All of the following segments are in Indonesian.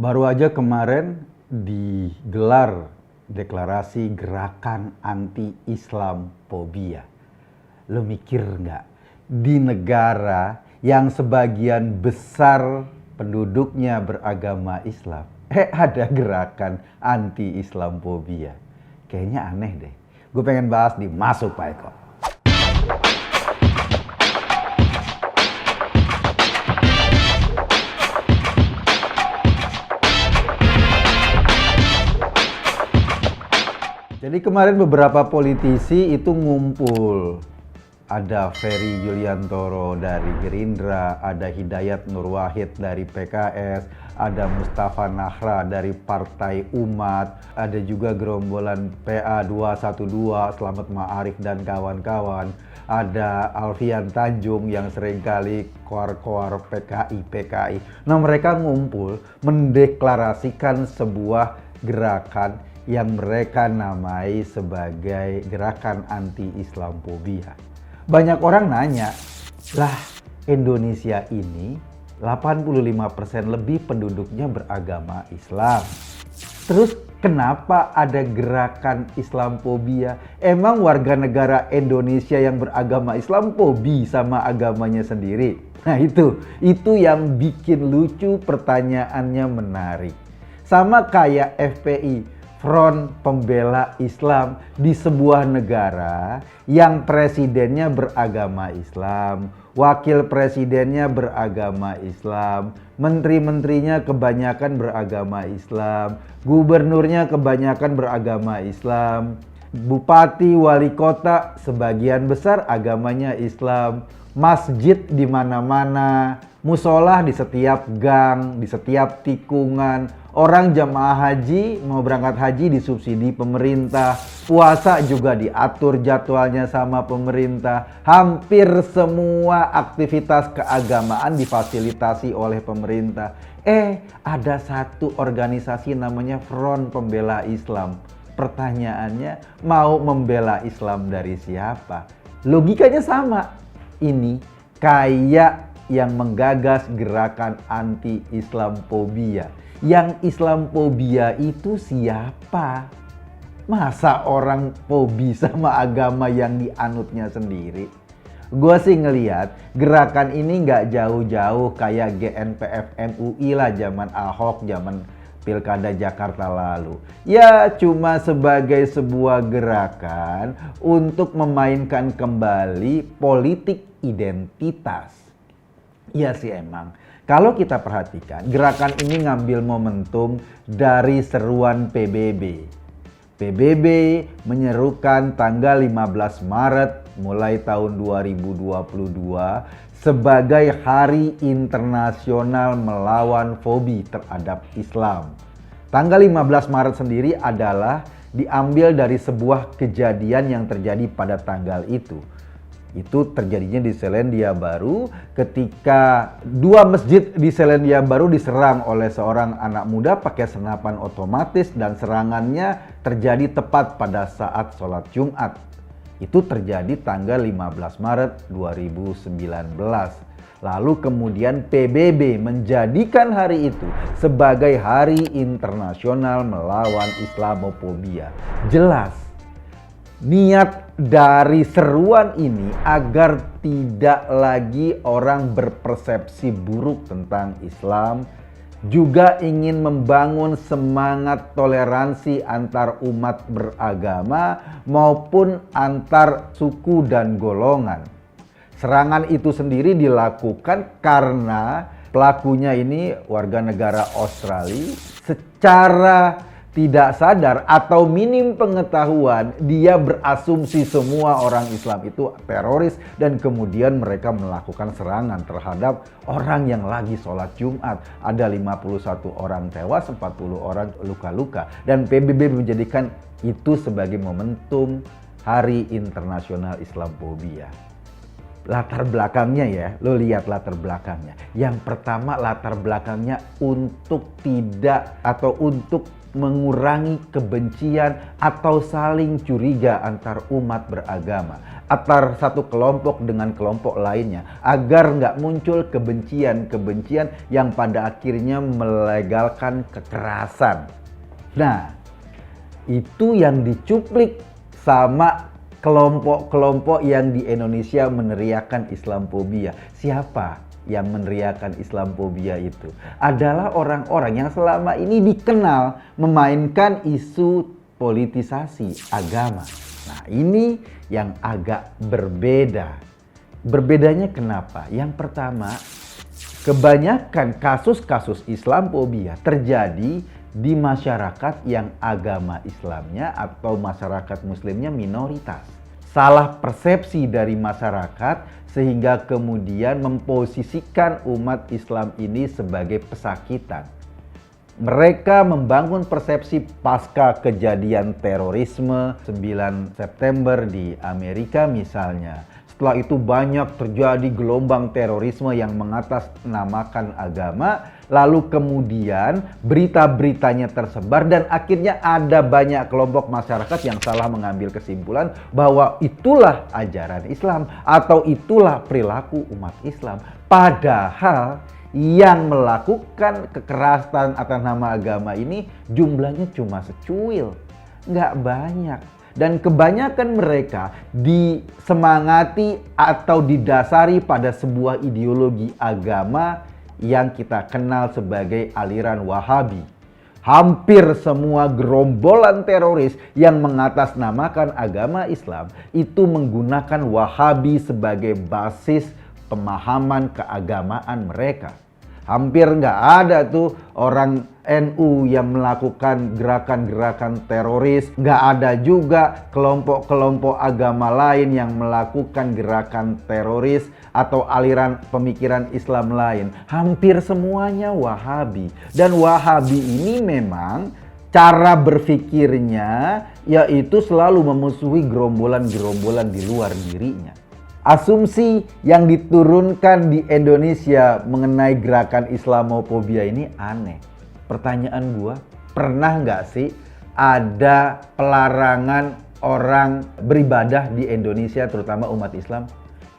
Baru aja kemarin digelar deklarasi gerakan anti-Islamophobia. Lo mikir nggak, di negara yang sebagian besar penduduknya beragama Islam, ada gerakan anti-Islamophobia. Kayaknya aneh deh. Gue pengen bahas di Masuk Pak Eko. Jadi kemarin beberapa politisi itu ngumpul. Ada Ferry Yuliantoro dari Gerindra, ada Hidayat Nur Wahid dari PKS, ada Mustafa Nahra dari Partai Umat, ada juga gerombolan PA 212, Slamet Ma'arif dan kawan-kawan, ada Alfian Tanjung yang seringkali koar-koar PKI. Nah, mereka ngumpul mendeklarasikan sebuah gerakan yang mereka namai sebagai gerakan anti-Islamophobia. Banyak orang nanya, lah Indonesia ini 85% lebih penduduknya beragama Islam. Terus kenapa ada gerakan Islamophobia? Emang warga negara Indonesia yang beragama Islam fobi sama agamanya sendiri? Nah itu yang bikin lucu, pertanyaannya menarik. Sama kayak FPI, Front Pembela Islam, di sebuah negara yang presidennya beragama Islam, wakil presidennya beragama Islam, menteri-menterinya kebanyakan beragama Islam, gubernurnya kebanyakan beragama Islam, bupati, wali kota sebagian besar agamanya Islam, masjid di mana-mana, musola di setiap gang, di setiap tikungan. Orang jamaah haji mau berangkat haji disubsidi pemerintah, puasa juga diatur jadwalnya sama pemerintah. Hampir semua aktivitas keagamaan difasilitasi oleh pemerintah. Ada satu organisasi namanya Front Pembela Islam. Pertanyaannya, mau membela Islam dari siapa? Logikanya sama. Ini kayak yang menggagas gerakan anti-Islamophobia. Yang Islamophobia itu siapa? Masa orang fobi sama agama yang dianutnya sendiri? Gue sih ngelihat gerakan ini nggak jauh-jauh kayak GNPF MUI lah zaman Ahok, zaman Pilkada Jakarta lalu. Ya cuma sebagai sebuah gerakan untuk memainkan kembali politik identitas. Iya sih emang. Kalau kita perhatikan, gerakan ini ngambil momentum dari seruan PBB. PBB menyerukan tanggal 15 Maret mulai tahun 2022 sebagai Hari Internasional Melawan Fobi Terhadap Islam. Tanggal 15 Maret sendiri adalah diambil dari sebuah kejadian yang terjadi pada tanggal itu. Itu terjadinya di Selandia Baru ketika dua masjid di Selandia Baru diserang oleh seorang anak muda pakai senapan otomatis dan serangannya terjadi tepat pada saat sholat Jumat. Itu terjadi tanggal 15 Maret 2019. Lalu kemudian PBB menjadikan hari itu sebagai Hari Internasional Melawan Islamophobia. Jelas niat dari seruan ini agar tidak lagi orang berpersepsi buruk tentang Islam, juga ingin membangun semangat toleransi antar umat beragama maupun antar suku dan golongan. Serangan itu sendiri dilakukan karena pelakunya ini warga negara Australia. Secara tidak sadar atau minim pengetahuan, dia berasumsi semua orang Islam itu teroris dan kemudian mereka melakukan serangan terhadap orang yang lagi sholat Jumat. Ada 51 orang tewas, 40 orang luka-luka. Dan PBB menjadikan itu sebagai momentum Hari Internasional Islamophobia. Latar belakangnya ya, lo lihat latar belakangnya. Yang pertama latar belakangnya untuk tidak atau untuk mengurangi kebencian atau saling curiga antar umat beragama, antar satu kelompok dengan kelompok lainnya, agar nggak muncul kebencian-kebencian yang pada akhirnya melegalkan kekerasan. Nah, itu yang dicuplik sama kelompok-kelompok yang di Indonesia meneriakan Islamfobia. Siapa yang meneriakan Islamfobia itu? Adalah orang-orang yang selama ini dikenal memainkan isu politisasi agama. Nah, ini yang agak berbeda. Berbedanya kenapa? Yang pertama, kebanyakan kasus-kasus Islamfobia terjadi di masyarakat yang agama Islamnya atau masyarakat Muslimnya minoritas. Salah persepsi dari masyarakat sehingga kemudian memposisikan umat Islam ini sebagai pesakitan. Mereka membangun persepsi pasca kejadian terorisme 9 September di Amerika misalnya. Setelah itu banyak terjadi gelombang terorisme yang mengatasnamakan agama, lalu kemudian berita-beritanya tersebar dan akhirnya ada banyak kelompok masyarakat yang salah mengambil kesimpulan bahwa itulah ajaran Islam atau itulah perilaku umat Islam. Padahal yang melakukan kekerasan atas nama agama ini jumlahnya cuma secuil, nggak banyak. Dan kebanyakan mereka disemangati atau didasari pada sebuah ideologi agama yang kita kenal sebagai aliran Wahabi. Hampir semua gerombolan teroris yang mengatasnamakan agama Islam itu menggunakan Wahabi sebagai basis pemahaman keagamaan mereka. Hampir nggak ada tuh orang NU yang melakukan gerakan-gerakan teroris. Nggak ada juga kelompok-kelompok agama lain yang melakukan gerakan teroris atau aliran pemikiran Islam lain. Hampir semuanya Wahabi. Dan Wahabi ini memang cara berpikirnya yaitu selalu memusuhi gerombolan-gerombolan di luar dirinya. Asumsi yang diturunkan di Indonesia mengenai gerakan Islamofobia ini aneh. Pertanyaan gua, pernah nggak sih ada pelarangan orang beribadah di Indonesia, terutama umat Islam?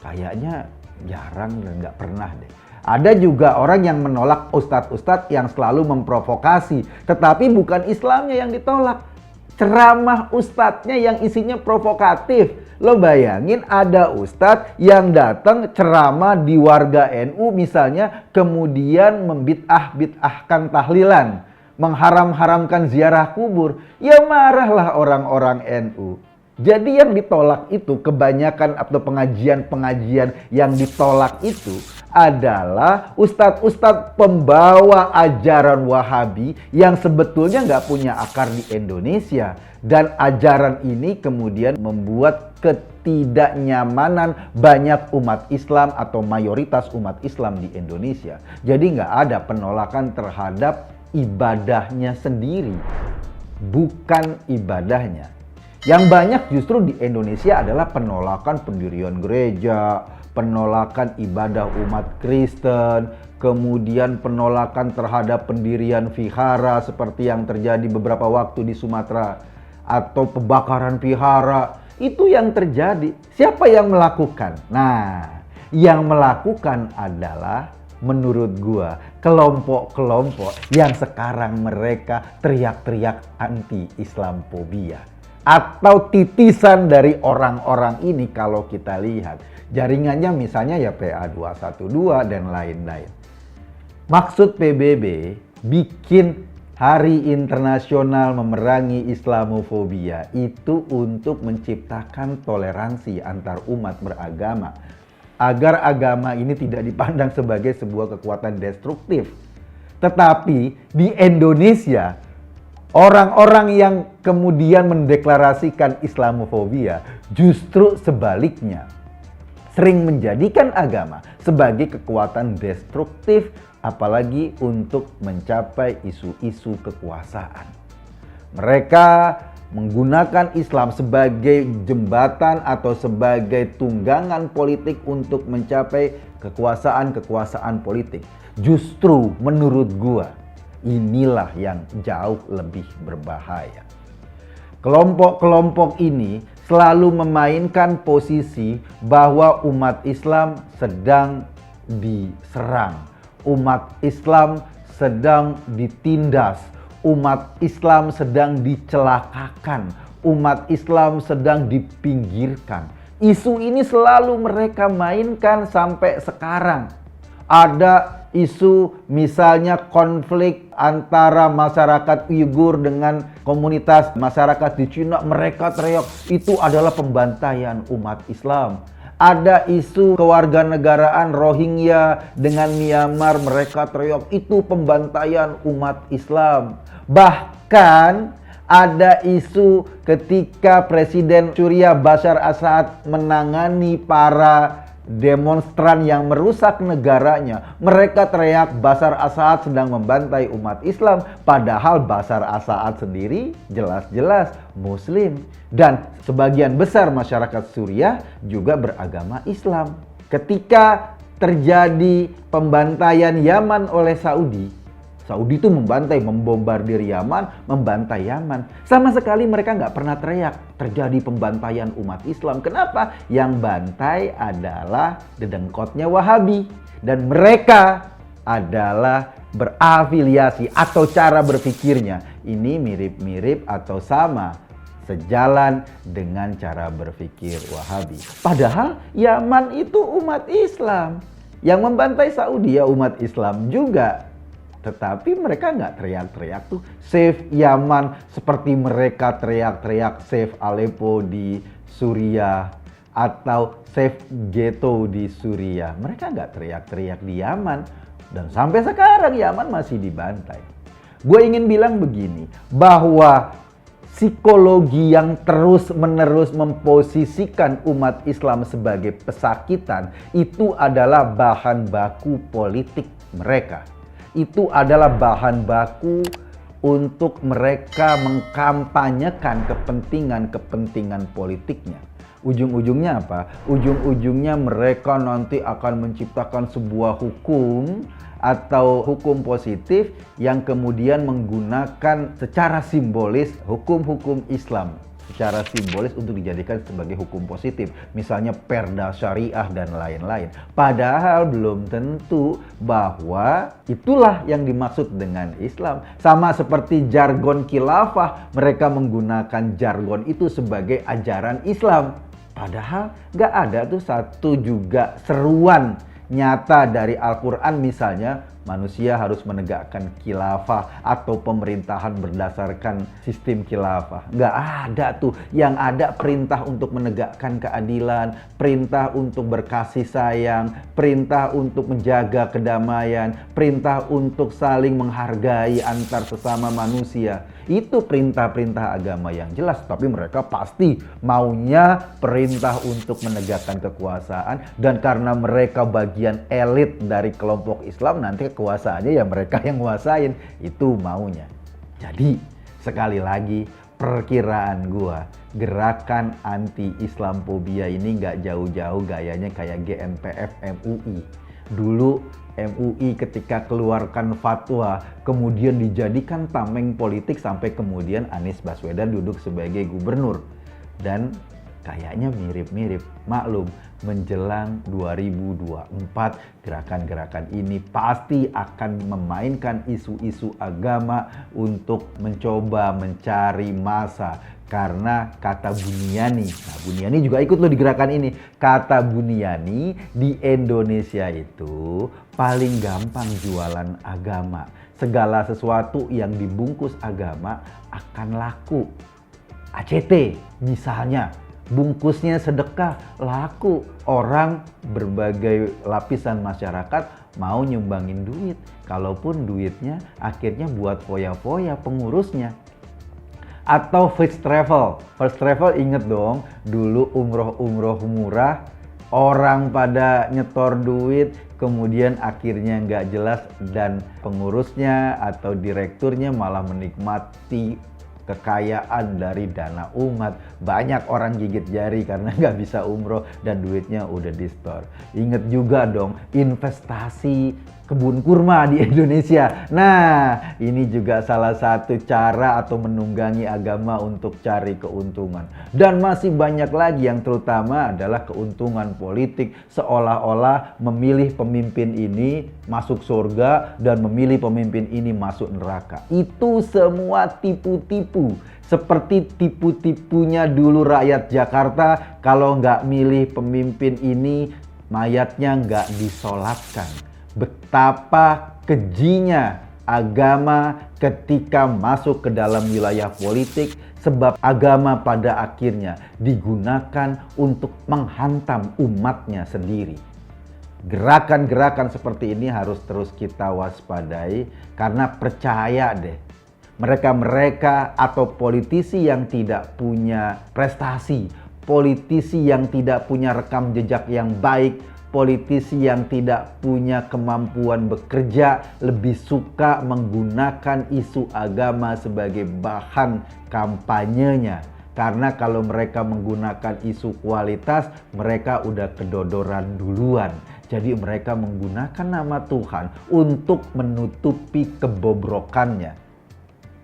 Kayaknya jarang dan nggak pernah deh. Ada juga orang yang menolak ustadz-ustadz yang selalu memprovokasi, tetapi bukan Islamnya yang ditolak. Ceramah ustadznya yang isinya provokatif. Lo bayangin ada ustadz yang datang ceramah di warga NU misalnya, kemudian membid'ah-bid'ahkan tahlilan, mengharam-haramkan ziarah kubur. Ya marahlah orang-orang NU. Jadi yang ditolak itu kebanyakan atau pengajian-pengajian yang ditolak itu adalah ustadz-ustadz pembawa ajaran Wahabi yang sebetulnya nggak punya akar di Indonesia. Dan ajaran ini kemudian membuat ketidaknyamanan banyak umat Islam atau mayoritas umat Islam di Indonesia. Jadi nggak ada penolakan terhadap ibadahnya sendiri, bukan ibadahnya. Yang banyak justru di Indonesia adalah penolakan pendirian gereja, penolakan ibadah umat Kristen, kemudian penolakan terhadap pendirian vihara seperti yang terjadi beberapa waktu di Sumatera, atau pembakaran vihara. Itu yang terjadi. Siapa yang melakukan? Nah, yang melakukan adalah menurut gua kelompok-kelompok yang sekarang mereka teriak-teriak anti-Islamfobia. Atau titisan dari orang-orang ini kalau kita lihat. Jaringannya misalnya ya PA212 dan lain-lain. Maksud PBB bikin Hari Internasional Memerangi Islamofobia itu untuk menciptakan toleransi antar umat beragama. Agar agama ini tidak dipandang sebagai sebuah kekuatan destruktif. Tetapi di Indonesia, orang-orang yang kemudian mendeklarasikan Islamofobia justru sebaliknya. Sering menjadikan agama sebagai kekuatan destruktif, apalagi untuk mencapai isu-isu kekuasaan. Mereka menggunakan Islam sebagai jembatan atau sebagai tunggangan politik untuk mencapai kekuasaan-kekuasaan politik. Justru menurut gua, Inilah yang jauh lebih berbahaya. Kelompok-kelompok ini selalu memainkan posisi bahwa umat Islam sedang diserang, umat Islam sedang ditindas, umat Islam sedang dicelakakan, umat Islam sedang dipinggirkan. Isu ini selalu mereka mainkan sampai sekarang. Ada isu misalnya konflik antara masyarakat Uighur dengan komunitas masyarakat di Cina, mereka teriak itu adalah pembantaian umat Islam. Ada isu kewarganegaraan Rohingya dengan Myanmar, mereka teriak itu pembantaian umat Islam. Bahkan ada isu ketika Presiden Suriah Bashar Assad menangani para demonstran yang merusak negaranya. Mereka teriak Bashar Assad sedang membantai umat Islam. Padahal Bashar Assad sendiri jelas-jelas Muslim. Dan sebagian besar masyarakat Suriah juga beragama Islam. Ketika terjadi pembantaian Yaman oleh Saudi itu membantai, membombardir Yaman, membantai Yaman. Sama sekali mereka nggak pernah teriak terjadi pembantaian umat Islam. Kenapa? Yang bantai adalah dedengkotnya Wahabi. Dan mereka adalah berafiliasi atau cara berpikirnya. Ini mirip-mirip atau sama, sejalan dengan cara berpikir Wahabi. Padahal Yaman itu umat Islam. Yang membantai Saudi ya umat Islam juga. Tetapi mereka nggak teriak-teriak tuh save Yaman seperti mereka teriak-teriak save Aleppo di Suriah atau save ghetto di Suriah. Mereka nggak teriak-teriak di Yaman dan sampai sekarang Yaman masih dibantai. Gue ingin bilang begini, bahwa psikologi yang terus-menerus memposisikan umat Islam sebagai pesakitan itu adalah bahan baku politik mereka. Itu adalah bahan baku untuk mereka mengkampanyekan kepentingan-kepentingan politiknya. Ujung-ujungnya apa? Ujung-ujungnya mereka nanti akan menciptakan sebuah hukum atau hukum positif yang kemudian menggunakan secara simbolis hukum-hukum Islam. Secara simbolis untuk dijadikan sebagai hukum positif. Misalnya perda syariah dan lain-lain. Padahal belum tentu bahwa itulah yang dimaksud dengan Islam. Sama seperti jargon khilafah, mereka menggunakan jargon itu sebagai ajaran Islam. Padahal gak ada tuh satu juga seruan nyata dari Al-Quran, misalnya manusia harus menegakkan khilafah atau pemerintahan berdasarkan sistem khilafah. Nggak ada tuh. Yang ada perintah untuk menegakkan keadilan, perintah untuk berkasih sayang, perintah untuk menjaga kedamaian, perintah untuk saling menghargai antar sesama manusia. Itu perintah-perintah agama yang jelas, tapi mereka pasti maunya perintah untuk menegakkan kekuasaan, dan karena mereka bagian elit dari kelompok Islam, nanti kekuasaannya ya mereka yang nguasain, itu maunya. Jadi sekali lagi perkiraan gua, gerakan anti-Islamophobia ini nggak jauh-jauh gayanya kayak GNPF MUI. Dulu MUI ketika keluarkan fatwa kemudian dijadikan tameng politik sampai kemudian Anies Baswedan duduk sebagai gubernur. Dan kayaknya mirip-mirip. Maklum, menjelang 2024 gerakan-gerakan ini pasti akan memainkan isu-isu agama untuk mencoba mencari massa. Karena kata Buniani, nah Buniani juga ikut loh di gerakan ini. Kata Buniani, di Indonesia itu paling gampang jualan agama. Segala sesuatu yang dibungkus agama akan laku. ACT misalnya, bungkusnya sedekah, laku. Orang berbagai lapisan masyarakat mau nyumbangin duit. Kalaupun duitnya akhirnya buat foya-foya pengurusnya. Atau first travel inget dong, dulu umroh murah, orang pada nyetor duit, kemudian akhirnya nggak jelas dan pengurusnya atau direkturnya malah menikmati kekayaan dari dana umat. Banyak orang gigit jari karena nggak bisa umroh dan duitnya udah di-store. Ingat juga dong, investasi kebun kurma di Indonesia. Nah, ini juga salah satu cara atau menunggangi agama untuk cari keuntungan. Dan masih banyak lagi yang terutama adalah keuntungan politik, seolah-olah memilih pemimpin ini masuk surga dan memilih pemimpin ini masuk neraka. Itu semua tipu-tipu. Seperti tipu-tipunya dulu rakyat Jakarta, kalau nggak milih pemimpin ini, mayatnya nggak disolatkan. Betapa kejinya agama ketika masuk ke dalam wilayah politik, sebab agama pada akhirnya digunakan untuk menghantam umatnya sendiri. Gerakan-gerakan seperti ini harus terus kita waspadai, karena percaya deh, mereka-mereka atau politisi yang tidak punya prestasi, politisi yang tidak punya rekam jejak yang baik, politisi yang tidak punya kemampuan bekerja, lebih suka menggunakan isu agama sebagai bahan kampanyenya. Karena kalau mereka menggunakan isu kualitas, mereka udah kedodoran duluan. Jadi mereka menggunakan nama Tuhan untuk menutupi kebobrokannya.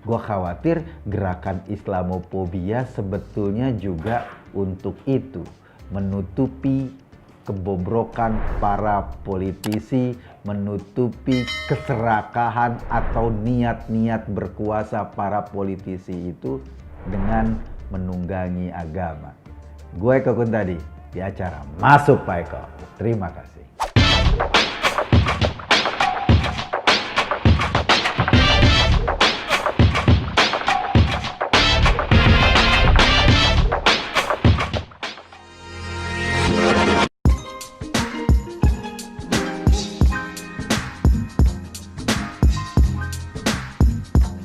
Gua khawatir gerakan Islamofobia sebetulnya juga untuk itu, menutupi kebobrokan para politisi, menutupi keserakahan atau niat-niat berkuasa para politisi itu dengan menunggangi agama. Gue Eko Kuntadi di acara Masuk Pak Eko. Terima kasih.